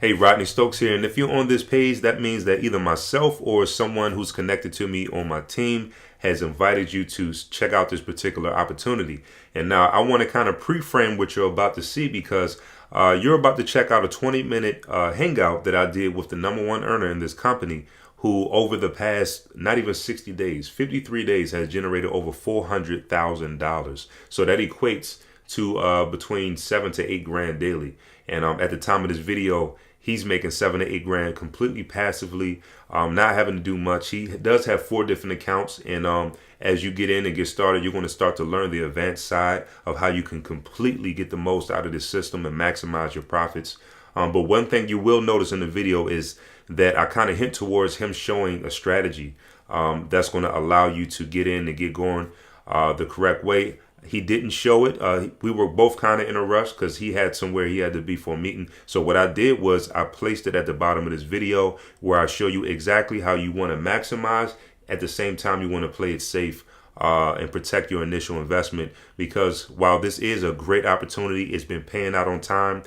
Hey, Rodney Stokes here, and if you're on this page, that means that either myself or someone who's connected to me on my team has invited you to check out this particular opportunity. And now I want to kind of pre-frame what you're about to see because you're about to check out a 20-minute hangout that I did with the number one earner in this company, who over the past not even 60 days, 53 days, has generated over $400,000. So that equates to between 7 to 8 grand daily. And at the time of this video, he's making 7 to 8 grand completely passively, not having to do much. He does have 4 different accounts, and as you get in and get started, you're going to start to learn the advanced side of how you can completely get the most out of this system and maximize your profits. But one thing you will notice in the video is that I kind of hint towards him showing a strategy that's going to allow you to get in and get going the correct way. He didn't show it. We were both kind of in a rush because he had somewhere he had to be for a meeting. So what I did was I placed it at the bottom of this video where I show you exactly how you want to maximize. At the same time, you want to play it safe and protect your initial investment, because while this is a great opportunity, it's been paying out on time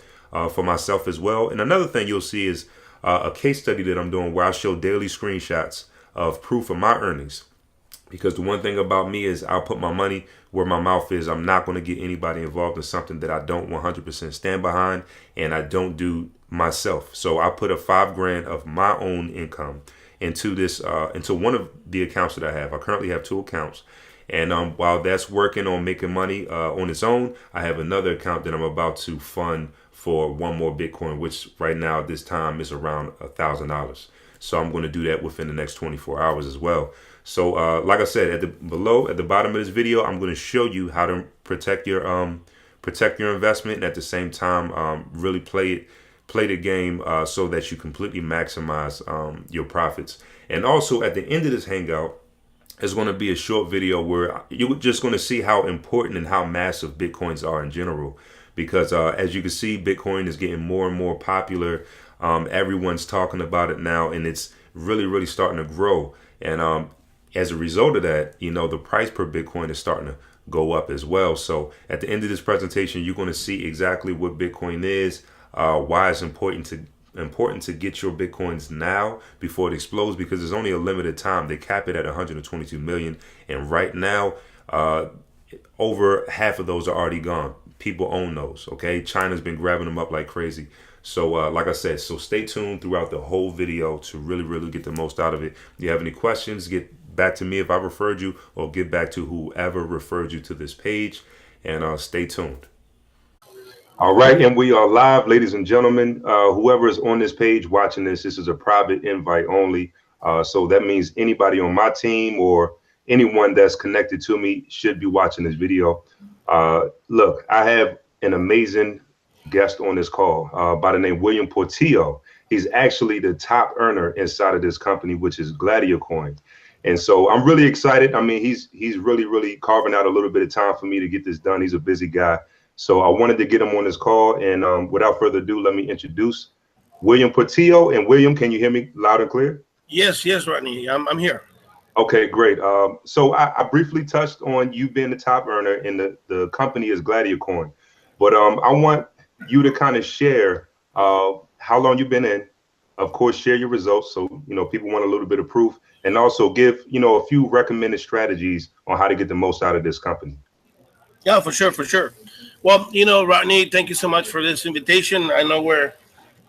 for myself as well. And another thing you'll see is a case study that I'm doing where I show daily screenshots of proof of my earnings. Because the one thing about me is I'll put my money where my mouth is. I'm not going to get anybody involved in something that I don't 100% stand behind and I don't do myself. So I put a 5 grand of my own income into this, into one of the accounts that I have. I currently have 2 accounts. And while that's working on making money on its own, I have another account that I'm about to fund for one more Bitcoin, which right now at this time is around $1,000. So I'm going to do that within the next 24 hours as well. So like I said, at the bottom of this video, I'm going to show you how to protect your investment, and at the same time really play the game so that you completely maximize your profits. And also at the end of this hangout, it's going to be a short video where you're just going to see how important and how massive Bitcoins are in general. Because as you can see, Bitcoin is getting more and more popular. Everyone's talking about it now, and it's really, really starting to grow. And as a result of that, you know, the price per Bitcoin is starting to go up as well. So at the end of this presentation, you're going to see exactly what Bitcoin is, why it's important to get your Bitcoins now before it explodes, because there's only a limited time. They cap it at 122 million. And right now, over half of those are already gone. People own those. OK, China's been grabbing them up like crazy. So like I said, so stay tuned throughout the whole video to really, really get the most out of it. If you have any questions, get back to me if I referred you, or get back to whoever referred you to this page, and stay tuned. All right, and we are live, ladies and gentlemen. Whoever is on this page watching this is a private invite only. So that means anybody on my team or anyone that's connected to me should be watching this video. Look, I have an amazing guest on this call by the name William Portillo. He's actually the top earner inside of this company, which is Gladiacoin. And so I'm really excited. I mean, he's really, really carving out a little bit of time for me to get this done. He's a busy guy. So I wanted to get him on this call. And without further ado, let me introduce William Portillo. And William, can you hear me loud and clear? Yes, Rodney. I'm here. Okay, great. So I briefly touched on you being the top earner, and the company is Gladiacoin. But I want you to kind of share how long you've been in. Of course, share your results, so you know people want a little bit of proof, and also give a few recommended strategies on how to get the most out of this company. Yeah, for sure. Well, Rodney, thank you so much for this invitation. I know we're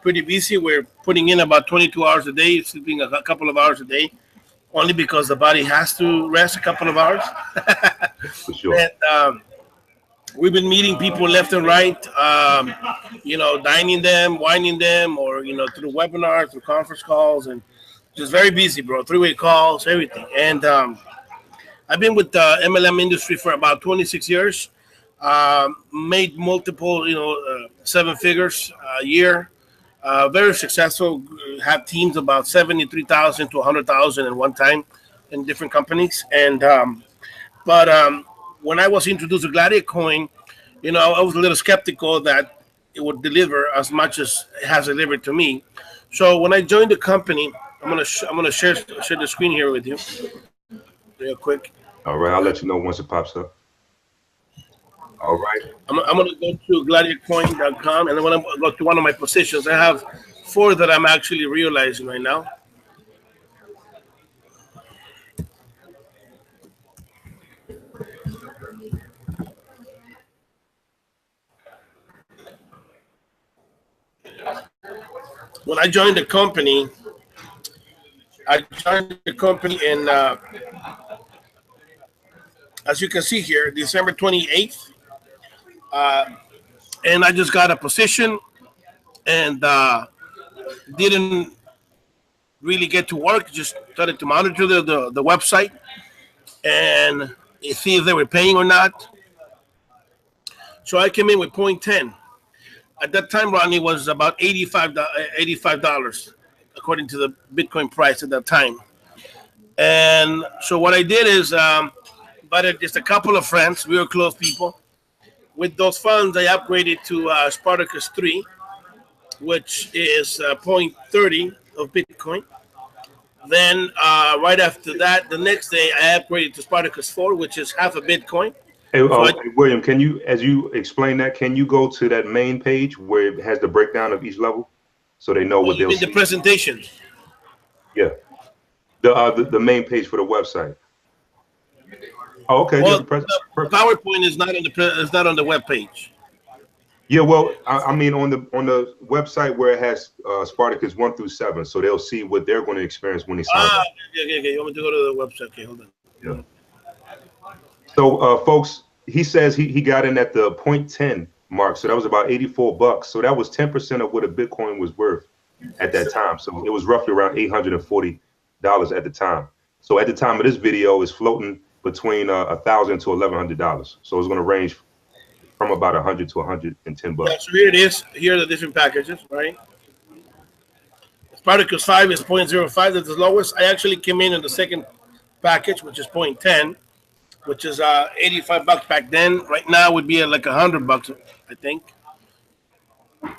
pretty busy. We're putting in about 22 hours a day, sleeping a couple of hours a day, only because the body has to rest a couple of hours. For sure. And, we've been meeting people left and right, dining them, wining them, or, through webinars, through conference calls, and just very busy, bro. 3-way calls, everything. And I've been with the MLM industry for about 26 years, made multiple, 7 figures a year, very successful, have teams about 73,000 to 100,000 at one time in different companies. And, when I was introduced to Gladiacoin, I was a little skeptical that it would deliver as much as it has delivered to me. So when I joined the company, I'm gonna share the screen here with you, real quick. All right, I'll let you know once it pops up. All right. I'm gonna go to gladiacoin.com, and I'm gonna go to one of my positions. I have 4 that I'm actually realizing right now. When I joined the company, in, as you can see here, December 28th. And I just got a position and didn't really get to work. Just started to monitor the website and see if they were paying or not. So I came in with 0.10. At that time, Ronnie, was about $85, according to the Bitcoin price at that time. And so what I did is invited just a couple of friends, real close people. With those funds, I upgraded to Spartacus 3, which is 0.30 of Bitcoin. Then right after that, the next day, I upgraded to Spartacus 4, which is half a Bitcoin. Hey, William, can you, as you explain that, can you go to that main page where it has the breakdown of each level, so they know what they'll see? The presentation. Yeah, the main page for the website. Oh, okay. Well, the PowerPoint is not on the web page. Yeah, well, I mean on the website where it has Spartacus 1 through 7, so they'll see what they're going to experience when they sign up. Okay. You want me to go to the website? Okay, hold on. Yeah. So, folks, he says he got in at the 0.10 mark, so that was about $84. So that was 10% of what a Bitcoin was worth at that time. So it was roughly around $840 at the time. So at the time of this video, it's floating between $1,000 to $1,100. So it's going to range from about $100 to $110. Yeah, so here it is. Here are the different packages, right? Spartacus 5 is 0.05. That's the lowest. I actually came in the second package, which is 0.10, which is $85 back then. Right now would be like $100, I think.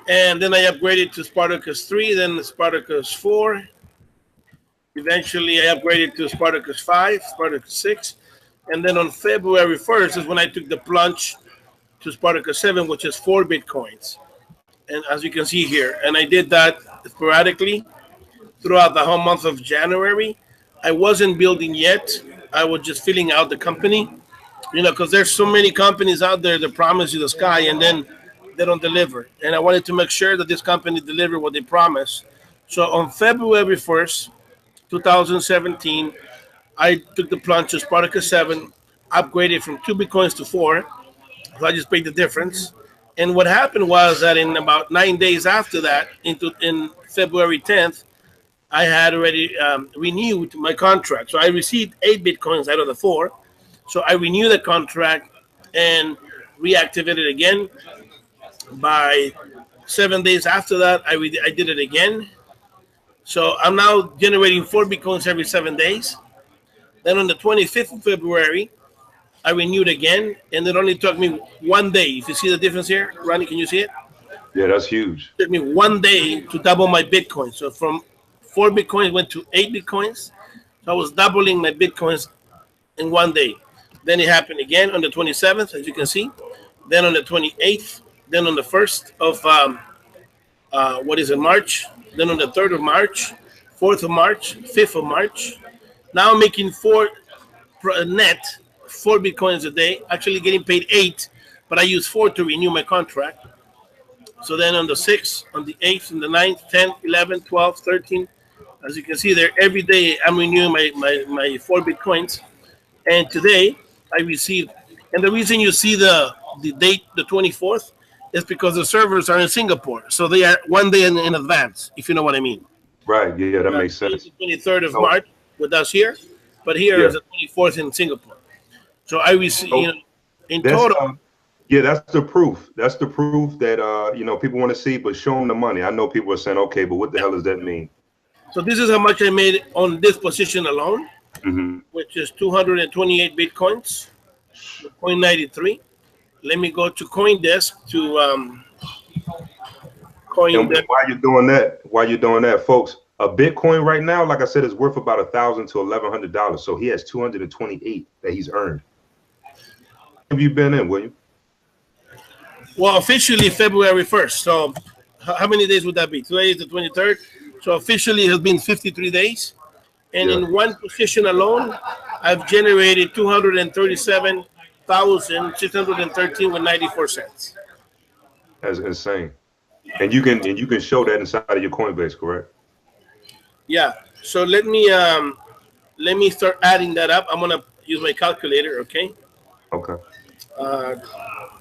And then I upgraded to Spartacus 3, then Spartacus 4. Eventually, I upgraded to Spartacus 5, Spartacus 6. And then on February 1st is when I took the plunge to Spartacus 7, which is 4 Bitcoins. And as you can see here, and I did that sporadically throughout the whole month of January. I wasn't building yet. I was just filling out the company, because there's so many companies out there that promise you the sky and then they don't deliver. And I wanted to make sure that this company delivered what they promised. So on February 1st, 2017, I took the plunge to Spartacus 7, upgraded from 2 Bitcoins to 4. So I just paid the difference. And what happened was that in about 9 days after that, in February 10th, I had already renewed my contract. So I received 8 Bitcoins out of the 4. So I renewed the contract and reactivated it again. By 7 days after that, I did it again. So I'm now generating 4 Bitcoins every 7 days. Then on the 25th of February, I renewed again, and it only took me 1 day. If you see the difference here, Ronnie, can you see it? Yeah, that's huge. It took me 1 day to double my Bitcoin. So from 4 Bitcoins went to 8 Bitcoins. So I was doubling my Bitcoins in 1 day. Then it happened again on the 27th, as you can see. Then on the 28th. Then on the 1st of March. Then on the 3rd of March, 4th of March, 5th of March. Now I'm making 4 net, 4 Bitcoins a day, actually getting paid 8, but I use 4 to renew my contract. So then on the 6th, on the 8th, and the 9th, 10th, 11th, 12th, 13th, as you can see there, every day I'm renewing my 4 Bitcoins. And today I received, and the reason you see the date, the 24th, is because the servers are in Singapore. So they are 1 day in advance, if you know what I mean. Right, yeah, that makes sense. The 23rd of March with us here, but here is the 24th in Singapore. So I received, in total. Yeah, that's the proof. That's the proof that, people want to see, but show them the money. I know people are saying, okay, but what the hell does that mean? So this is how much I made on this position alone, which is 228 Bitcoins, 0.93. Let me go to CoinDesk to CoinDesk. While you're doing that, folks, a Bitcoin right now, like I said, is worth about $1,000 to $1,100. So he has 228 that he's earned. Have you been in, William? Well, officially February 1st. So how many days would that be? Today is the 23rd. So officially it has been 53 days. And in one position alone, I've generated 237,613 with 94 cents. That's insane. And you can show that inside of your Coinbase, correct? Yeah. So let me start adding that up. I'm gonna use my calculator. Okay. Okay. Or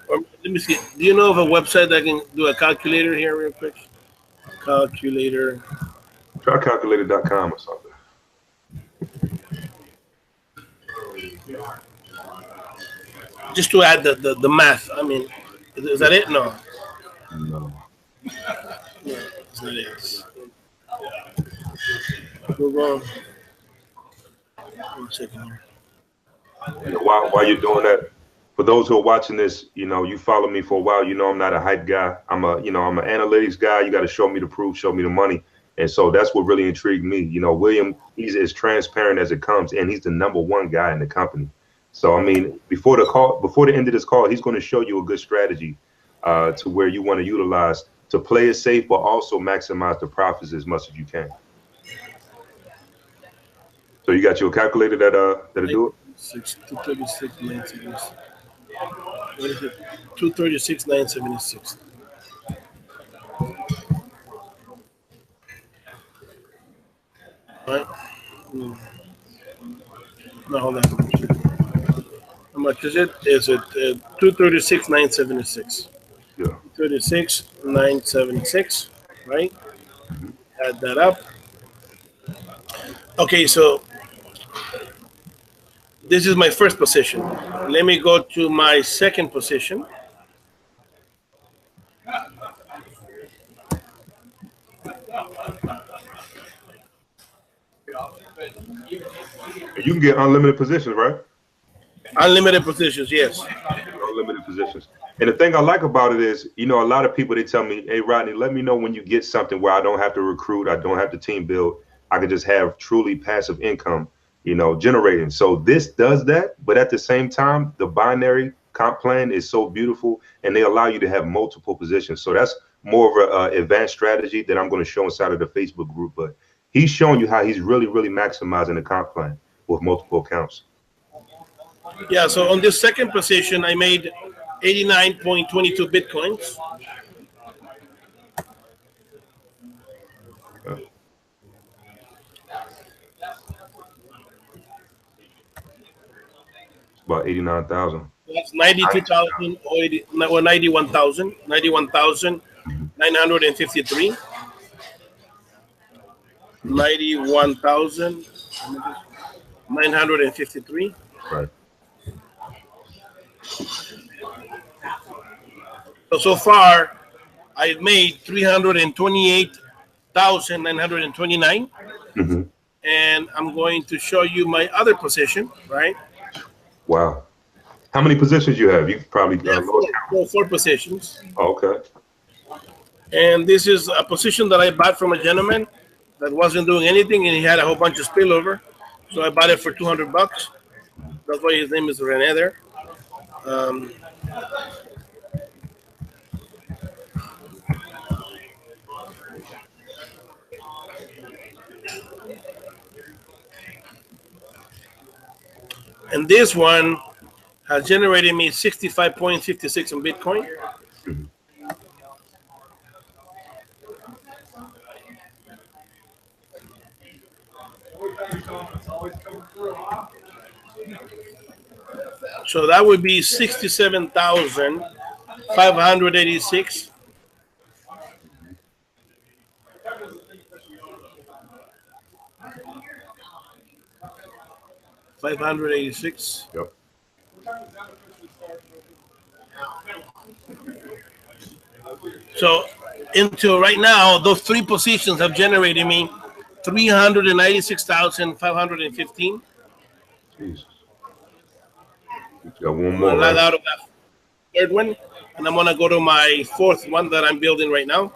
let me see. Do you know of a website that can do a calculator here, real quick? Calculator. Try calculator.com or something. Just to add the math. I mean, is that it? No. No. It's not it. Google. 1 second here. While you're doing that, for those who are watching this, you follow me for a while. I'm not a hype guy. I'm an analytics guy. You got to show me the proof, show me the money. And so that's what really intrigued me. William, he's as transparent as it comes, and he's the #1 guy in the company. So, I mean, before the end of this call, he's going to show you a good strategy to where you want to utilize to play it safe, but also maximize the profits as much as you can. So you got your calculator that'll do it? 236,976. What is it? 236,976. Right? No, hold on. How much is it? Is it 236,976? Yeah. 236,976. Right? Add that up. Okay, so this is my first position. Let me go to my second position. You can get unlimited positions, right? Unlimited positions, yes. Unlimited positions. And the thing I like about it is, a lot of people, they tell me, hey, Rodney, let me know when you get something where I don't have to recruit, I don't have to team build. I can just have truly passive income, generating. So this does that. But at the same time, the binary comp plan is so beautiful, and they allow you to have multiple positions. So that's more of an advanced strategy that I'm going to show inside of the Facebook group. But he's showing you how he's really, really maximizing the comp plan with multiple accounts. Yeah, so on this second position, I made 89.22 Bitcoins. Okay. It's about 89,000. That's 92,000 or 91,000. 91,953. 91,953. Right. So far, I've made 328,929. Mm-hmm. And I'm going to show you my other position, right? Wow. How many positions you have? You probably four positions. Oh, okay. And this is a position that I bought from a gentleman that wasn't doing anything, and he had a whole bunch of spillover. So I bought it for $200. That's why his name is Rene there. And this one has generated me 65.56 in Bitcoin. So that would be 67,586. $586. Yep. So until right now, those three positions have generated me 396,515. Jesus. You got one more. Right? Out of that third one, and I'm gonna go to my fourth one that I'm building right now,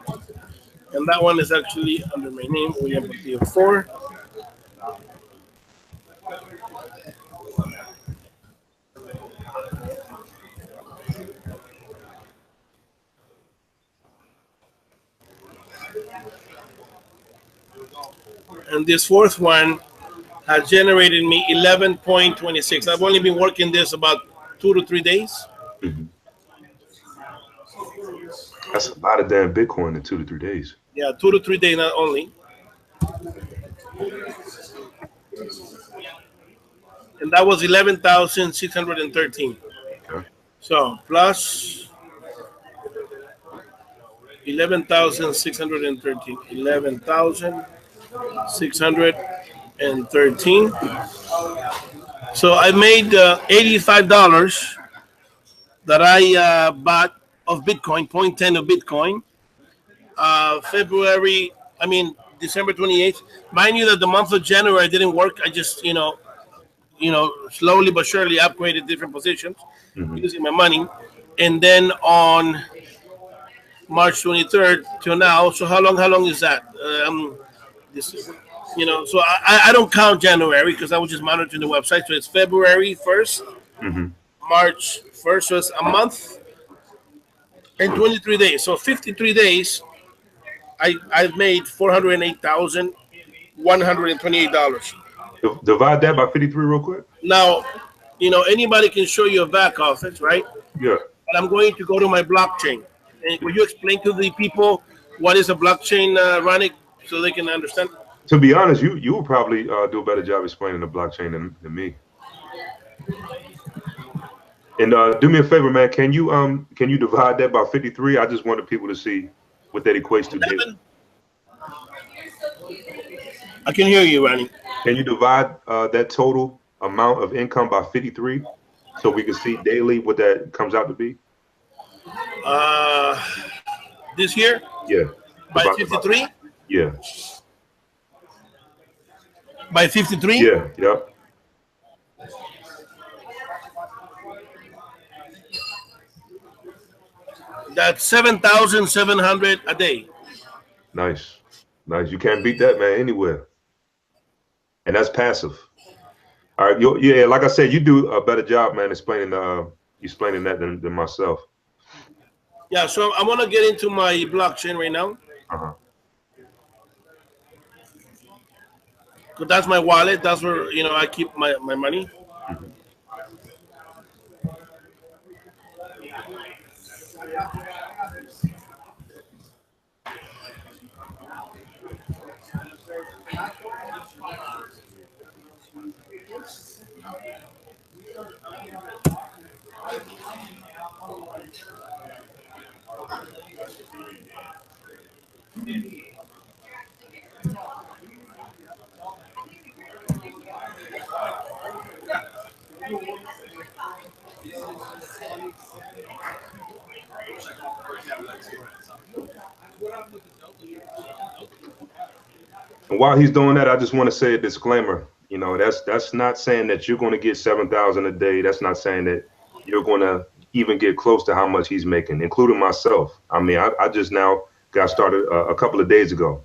and that one is actually under my name, William Portillo 4. And this fourth one has generated me 11.26. I've only been working this about 2 to 3 days. Mm-hmm. That's a lot of damn Bitcoin in 2 to 3 days. Yeah, 2 to 3 days not only. And that was 11,613. Okay. So plus 11,613. 11,613. So I made $85 that I bought of Bitcoin, 0.10 of Bitcoin. December 28th. Mind you that the month of January didn't work. I just, slowly but surely upgraded different positions using my money. And then on March 23rd till now. So how long is that? So I don't count January because I was just monitoring the website. So it's February 1st, March 1st. So it's a month and 23 days. So 53 days, I've made $408,128. Divide that by 53 real quick. Now, anybody can show you a back office, right? Yeah. But I'm going to go to my blockchain. And will you explain to the people what is a blockchain, Ronnie, so they can understand? To be honest, you will probably do a better job explaining the blockchain than me. And do me a favor, man. Can you divide that by 53? I just wanted people to see what that equates to daily. I can hear you, Ronnie. Can you divide that total amount of income by 53 so we can see daily what that comes out to be? This year? Yeah. By 53? Yeah. By 53? Yeah. Yep. That's 7,700 a day. Nice. You can't beat that, man, anywhere. And that's passive. All right. Yeah. Like I said, you do a better job, man, explaining that than myself. Yeah. So I want to get into my blockchain right now. Because that's my wallet. That's where I keep my money. And while he's doing that, I just want to say a disclaimer. That's not saying that you're going to get 7,000 a day. That's not saying that you're going to even get close to how much he's making, including myself. I mean, I just now got started a couple of days ago.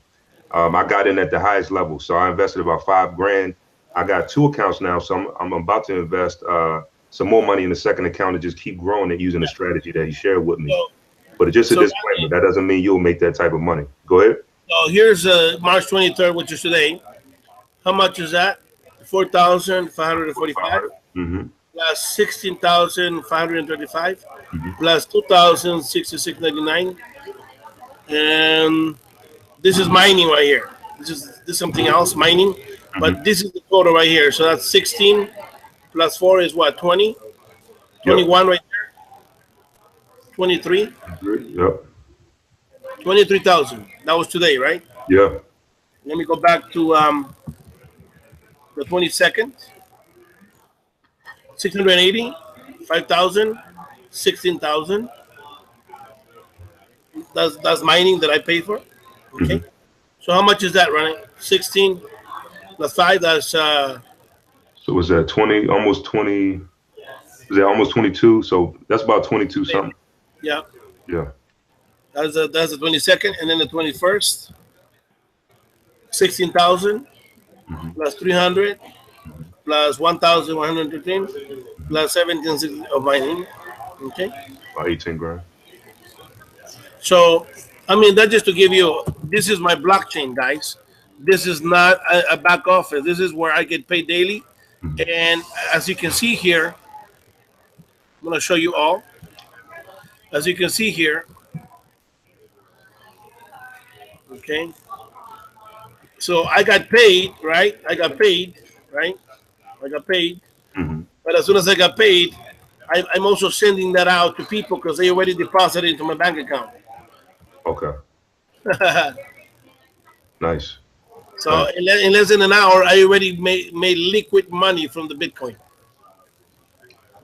I got in at the highest level, so I invested about $5,000. I got 2 accounts now, so I'm about to invest some more money in the second account to just keep growing it using the strategy that he shared with me. But it's just a disclaimer. That doesn't mean you'll make that type of money. Go ahead. So here's March 23rd, which is today. How much is that? 4,545 plus 16,535 plus 2,066.99. And this is mining right here. This is something else, mining. But this is the total right here. So that's 16 plus 4 is what, 20? 21 right there? 23? Yep. 23,000. That was today, right? Yeah. Let me go back to the 22nd. 680, 5,000, 16,000. That's mining that I pay for. Okay. So how much is that, running? 16 plus 5. That's So was that 20? Almost 20. Was that almost 22? So that's about 22 something. Yeah. Yeah. That's the 22nd, and then the 21st, 16,000 plus 300 plus 1,113 plus 17 of mining. Okay. About 18 grand. So, I mean, that's just to give you. This is my blockchain, guys. This is not a back office. This is where I get paid daily. And as you can see here, I'm going to show you all. As you can see here, okay. So I got paid, right? I got paid, right? I got paid. Hmm. But as soon as I got paid, I'm also sending that out to people because they already deposited into my bank account. Okay. Nice. So in less than an hour, I already made liquid money from the Bitcoin.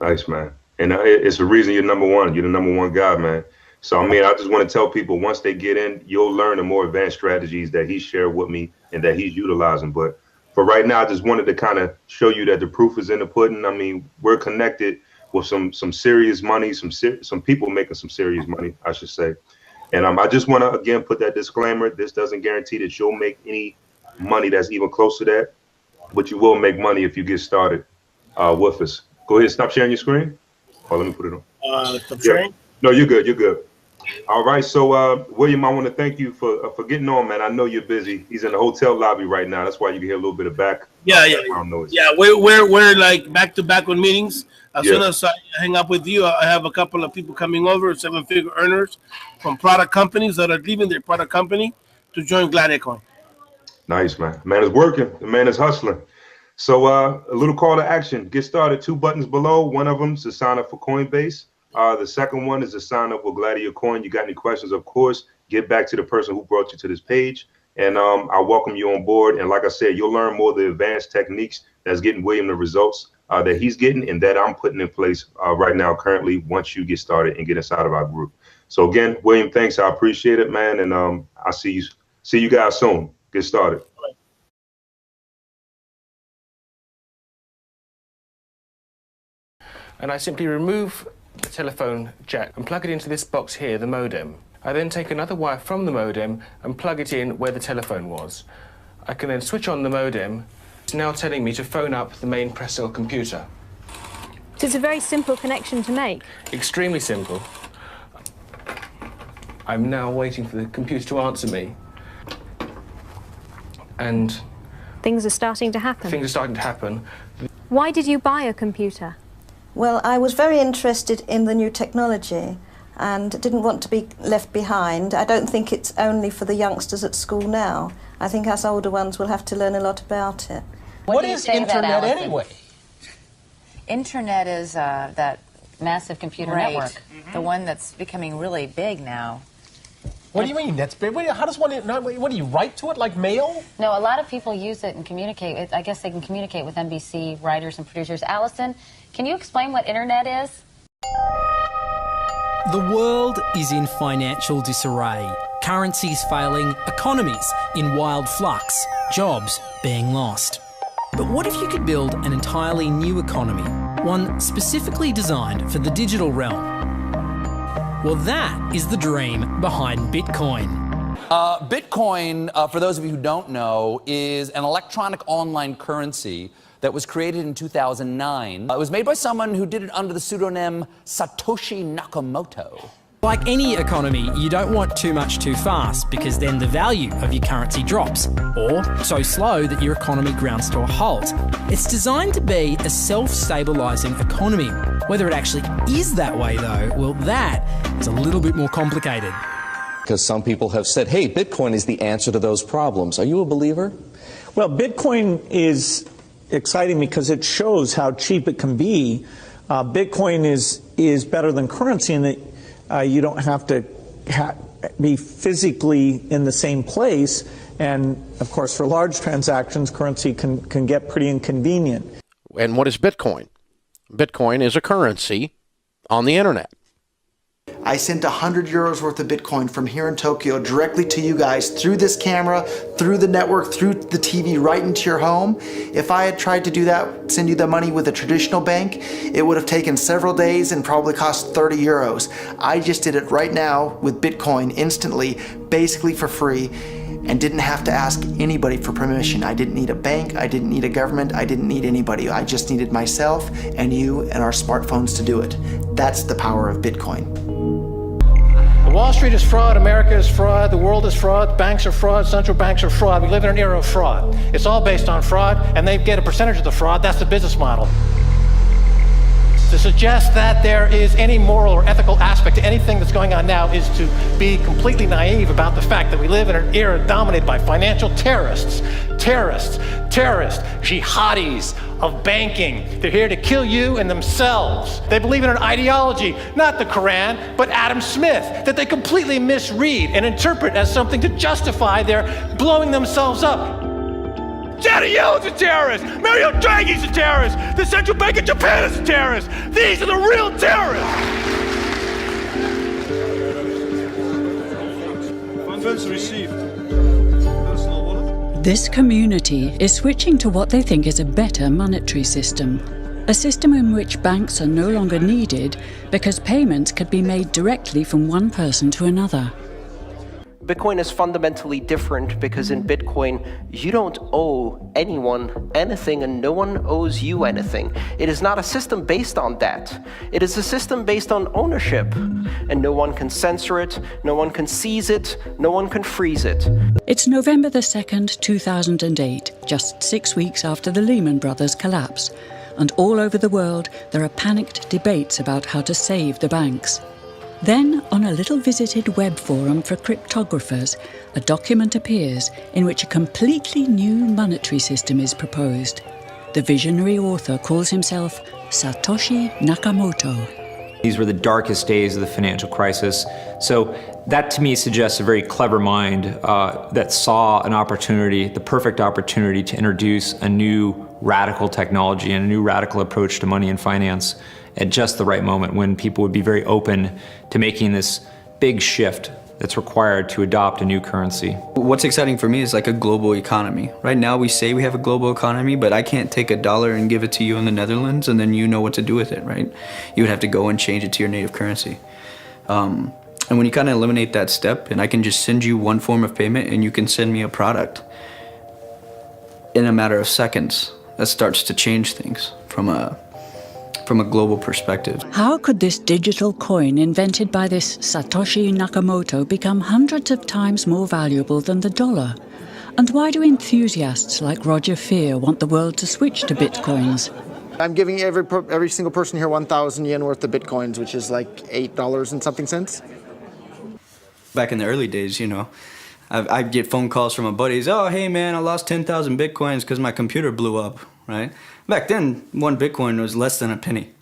Nice, man. And it's the reason you're number one. You're the number one guy, man. So, I mean, I just want to tell people once they get in, you'll learn the more advanced strategies that he shared with me and that he's utilizing. But for right now, I just wanted to kind of show you that the proof is in the pudding. I mean, we're connected with some serious money, some people making some serious money, I should say. And I just want to, again, put that disclaimer. This doesn't guarantee that you'll make any money that's even close to that, but you will make money if you get started with us. Go ahead, stop sharing your screen. Oh, let me put it on. Stop sharing? Yeah. No, you're good. You're good. All right. So, William, I want to thank you for getting on, man. I know you're busy. He's in the hotel lobby right now. That's why you can hear a little bit of background noise. Yeah, we're like back to back on meetings. As soon as I hang up with you, I have a couple of people coming over, 7-figure earners from product companies that are leaving their product company to join Gladiacoin. Nice, man. Man is working. The man is hustling. So a little call to action. Get started. 2 buttons below. One of them is to sign up for Coinbase. The second one is to sign up with Gladiacoin. You got any questions, of course, get back to the person who brought you to this page. And I welcome you on board. And like I said, you'll learn more of the advanced techniques that's getting William the results that he's getting and that I'm putting in place right now currently once you get started and get inside of our group. So again, William, thanks. I appreciate it, man. And I'll see you guys soon. Get started. And I simply remove the telephone jack and plug it into this box here, the modem. I then take another wire from the modem and plug it in where the telephone was. I can then switch on the modem. It's now telling me to phone up the main press cell computer. So it's a very simple connection to make. Extremely simple. I'm now waiting for the computer to answer me. And things are starting to happen. Things are starting to happen. Why did you buy a computer? Well, I was very interested in the new technology and didn't want to be left behind. I don't think it's only for the youngsters at school now. I think us older ones will have to learn a lot about it. What is internet anyway? Internet is that massive computer network, the one that's becoming really big now. What do you mean? That's big. How does one? What do you write to it like mail? No, a lot of people use it and communicate. I guess they can communicate with NBC writers and producers. Allison, can you explain what internet is? The world is in financial disarray. Currencies failing, economies in wild flux, jobs being lost. But what if you could build an entirely new economy, one specifically designed for the digital realm? Well, that is the dream behind Bitcoin. Bitcoin, for those of you who don't know, is an electronic online currency that was created in 2009. It was made by someone who did it under the pseudonym Satoshi Nakamoto. Like any economy, you don't want too much too fast because then the value of your currency drops, or so slow that your economy grounds to a halt. It's designed to be a self-stabilizing economy. Whether it actually is that way though, well, that is a little bit more complicated. Because some people have said, hey, Bitcoin is the answer to those problems. Are you a believer? Well, Bitcoin is exciting because it shows how cheap it can be. Bitcoin is better than currency in that you don't have to be physically in the same place. And, of course, for large transactions, currency can get pretty inconvenient. And what is Bitcoin? Bitcoin is a currency on the internet. I sent 100 euros worth of Bitcoin from here in Tokyo directly to you guys through this camera, through the network, through the TV, right into your home. If I had tried to do that, send you the money with a traditional bank, it would have taken several days and probably cost 30 euros. I just did it right now with Bitcoin instantly, basically for free, and didn't have to ask anybody for permission. I didn't need a bank, I didn't need a government, I didn't need anybody. I just needed myself and you and our smartphones to do it. That's the power of Bitcoin. Wall Street is fraud, America is fraud, the world is fraud, banks are fraud, central banks are fraud. We live in an era of fraud. It's all based on fraud, and they get a percentage of the fraud. That's the business model. To suggest that there is any moral or ethical aspect to anything that's going on now is to be completely naive about the fact that we live in an era dominated by financial terrorists, jihadis of banking. They're here to kill you and themselves. They believe in an ideology, not the Quran, but Adam Smith, that they completely misread and interpret as something to justify their blowing themselves up. Janet Yellen's a terrorist! Mario Draghi's a terrorist! The Central Bank of Japan is a terrorist! These are the real terrorists! Funds received. This community is switching to what they think is a better monetary system. A system in which banks are no longer needed because payments could be made directly from one person to another. Bitcoin is fundamentally different because in Bitcoin, you don't owe anyone anything and no one owes you anything. It is not a system based on that. It is a system based on ownership. And no one can censor it, no one can seize it, no one can freeze it. It's November the 2nd, 2008, just 6 weeks after the Lehman Brothers collapse. And all over the world, there are panicked debates about how to save the banks. Then, on a little visited web forum for cryptographers, a document appears in which a completely new monetary system is proposed. The visionary author calls himself Satoshi Nakamoto. These were the darkest days of the financial crisis. So that to me suggests a very clever mind that saw an opportunity, the perfect opportunity to introduce a new radical technology and a new radical approach to money and finance at just the right moment when people would be very open to making this big shift that's required to adopt a new currency. What's exciting for me is like a global economy. Right now we say we have a global economy, but I can't take $1 and give it to you in the Netherlands and then you know what to do with it, right? You would have to go and change it to your native currency. And when you kind of eliminate that step and I can just send you one form of payment and you can send me a product in a matter of seconds, that starts to change things from a global perspective. How could this digital coin invented by this Satoshi Nakamoto become hundreds of times more valuable than the dollar? And why do enthusiasts like Roger Fear want the world to switch to bitcoins? I'm giving every single person here 1,000 yen worth of bitcoins, which is like $8 and something cents. Back in the early days, you know, I'd get phone calls from my buddies. Oh, hey man, I lost 10,000 bitcoins because my computer blew up, right? Back then, one Bitcoin was less than a penny,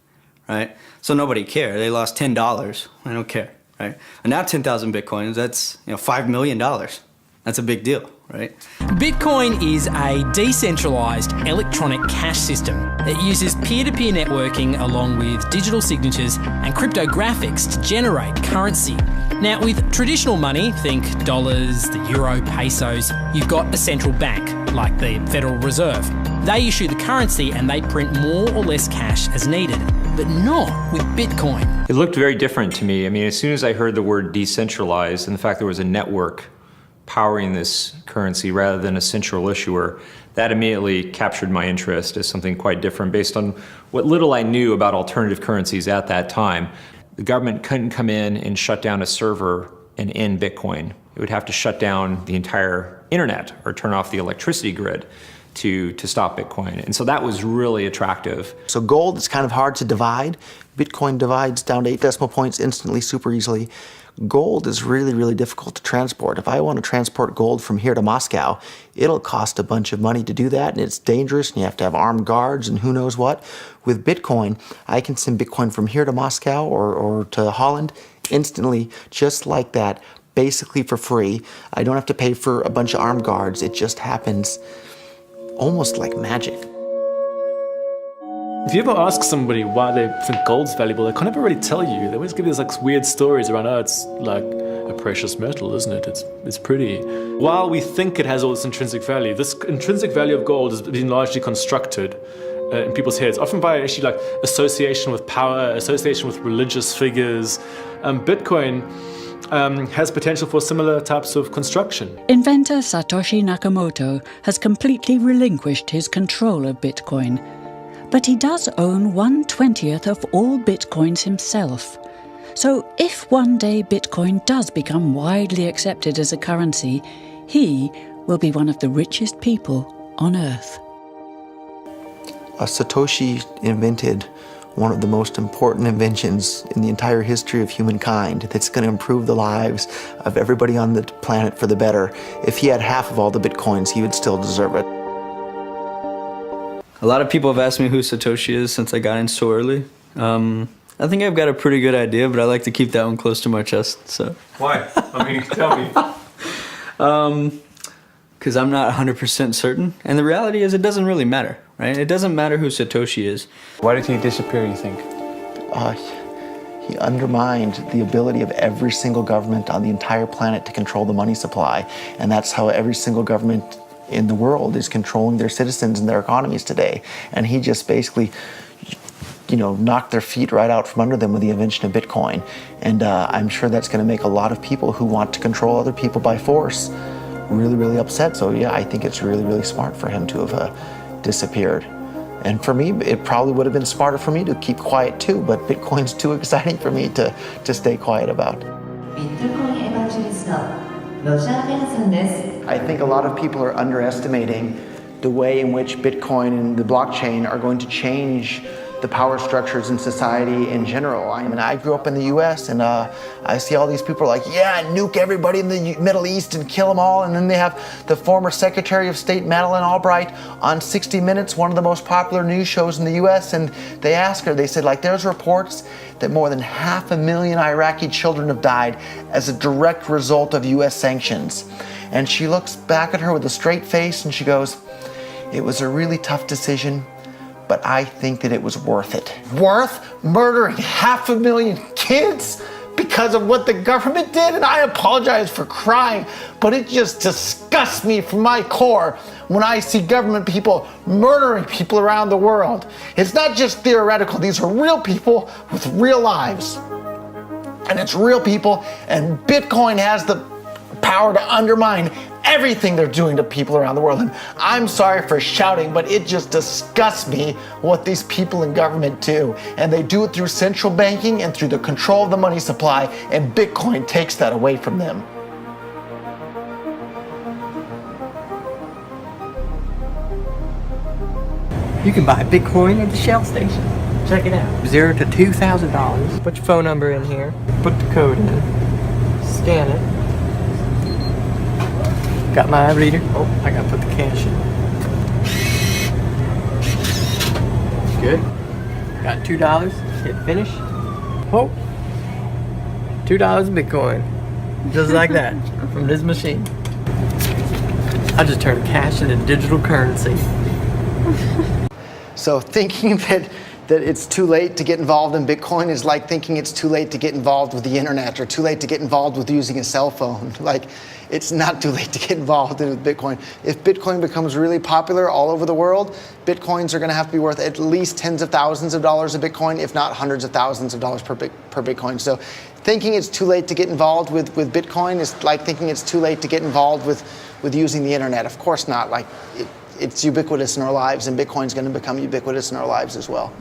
right? So nobody cared. They lost $10. I don't care, right? And now 10,000 Bitcoins, that's $5 million. That's a big deal, right? Bitcoin is a decentralized electronic cash system that uses peer-to-peer networking along with digital signatures and cryptographics to generate currency. Now, with traditional money, think dollars, the euro, pesos, you've got a central bank, like the Federal Reserve. They issue the currency and they print more or less cash as needed, but not with Bitcoin. It looked very different to me. I mean, as soon as I heard the word decentralized and the fact there was a network powering this currency rather than a central issuer, that immediately captured my interest as something quite different based on what little I knew about alternative currencies at that time. The government couldn't come in and shut down a server and end Bitcoin. It would have to shut down the entire internet or turn off the electricity grid to stop Bitcoin. And so that was really attractive. So gold is kind of hard to divide. Bitcoin divides down to 8 decimal points instantly, super easily. Gold is really, really difficult to transport. If I want to transport gold from here to Moscow, it'll cost a bunch of money to do that, and it's dangerous, and you have to have armed guards and who knows what. With Bitcoin, I can send Bitcoin from here to Moscow or to Holland instantly, just like that, basically for free. I don't have to pay for a bunch of armed guards. It just happens almost like magic. If you ever ask somebody why they think gold's valuable, they can't ever really tell you. They always give you these like weird stories around, oh, it's like a precious metal, isn't it? It's pretty. While we think it has all this intrinsic value, this intrinsic value of gold has been largely constructed in people's heads, often by actually like association with power, association with religious figures. Bitcoin has potential for similar types of construction. Inventor Satoshi Nakamoto has completely relinquished his control of Bitcoin. But he does own 1/20th of all Bitcoins himself. So if one day Bitcoin does become widely accepted as a currency, he will be one of the richest people on Earth. Satoshi invented one of the most important inventions in the entire history of humankind that's going to improve the lives of everybody on the planet for the better. If he had half of all the Bitcoins, he would still deserve it. A lot of people have asked me who Satoshi is since I got in so early. I think I've got a pretty good idea, but I like to keep that one close to my chest, so. Why? I mean, tell me. Because I'm not 100% certain. And the reality is it doesn't really matter, right? It doesn't matter who Satoshi is. Why did he disappear, you think? He undermined the ability of every single government on the entire planet to control the money supply. And that's how every single government in the world is controlling their citizens and their economies today. And he just basically, knocked their feet right out from under them with the invention of Bitcoin. And I'm sure that's going to make a lot of people who want to control other people by force really, really upset. So yeah, I think it's really, really smart for him to have disappeared. And for me, it probably would have been smarter for me to keep quiet too, but Bitcoin's too exciting for me to stay quiet about. I think a lot of people are underestimating the way in which Bitcoin and the blockchain are going to change the power structures in society in general. I mean, I grew up in the US and I see all these people like, yeah, nuke everybody in the Middle East and kill them all. And then they have the former Secretary of State, Madeleine Albright, on 60 Minutes, one of the most popular news shows in the US. And they asked her, they said, there's reports that more than 500,000 Iraqi children have died as a direct result of US sanctions. And she looks back at her with a straight face and she goes, it was a really tough decision, but I think that it was worth it. Worth murdering 500,000 kids because of what the government did? And I apologize for crying, but it just disgusts me from my core when I see government people murdering people around the world. It's not just theoretical, these are real people with real lives. And it's real people, and Bitcoin has the power to undermine everything they're doing to people around the world. And I'm sorry for shouting, but it just disgusts me what these people in government do. And they do it through central banking and through the control of the money supply, and Bitcoin takes that away from them. You can buy Bitcoin at the Shell station. Check it out. $0 to $2,000. Put your phone number in here. Put the code in. Scan it. Got my reader. Oh, I gotta put the cash in. Good. Got $2. Hit finish. Oh, $2 Bitcoin. Just like that. From this machine. I just turned cash into digital currency. So thinking that it's too late to get involved in Bitcoin is like thinking it's too late to get involved with the internet or too late to get involved with using a cell phone. It's not too late to get involved with Bitcoin. If Bitcoin becomes really popular all over the world, Bitcoins are going to have to be worth at least tens of thousands of dollars a Bitcoin, if not hundreds of thousands of dollars per Bitcoin. So thinking it's too late to get involved with Bitcoin is like thinking it's too late to get involved with using the internet. Of course not. It's ubiquitous in our lives, and Bitcoin's going to become ubiquitous in our lives as well.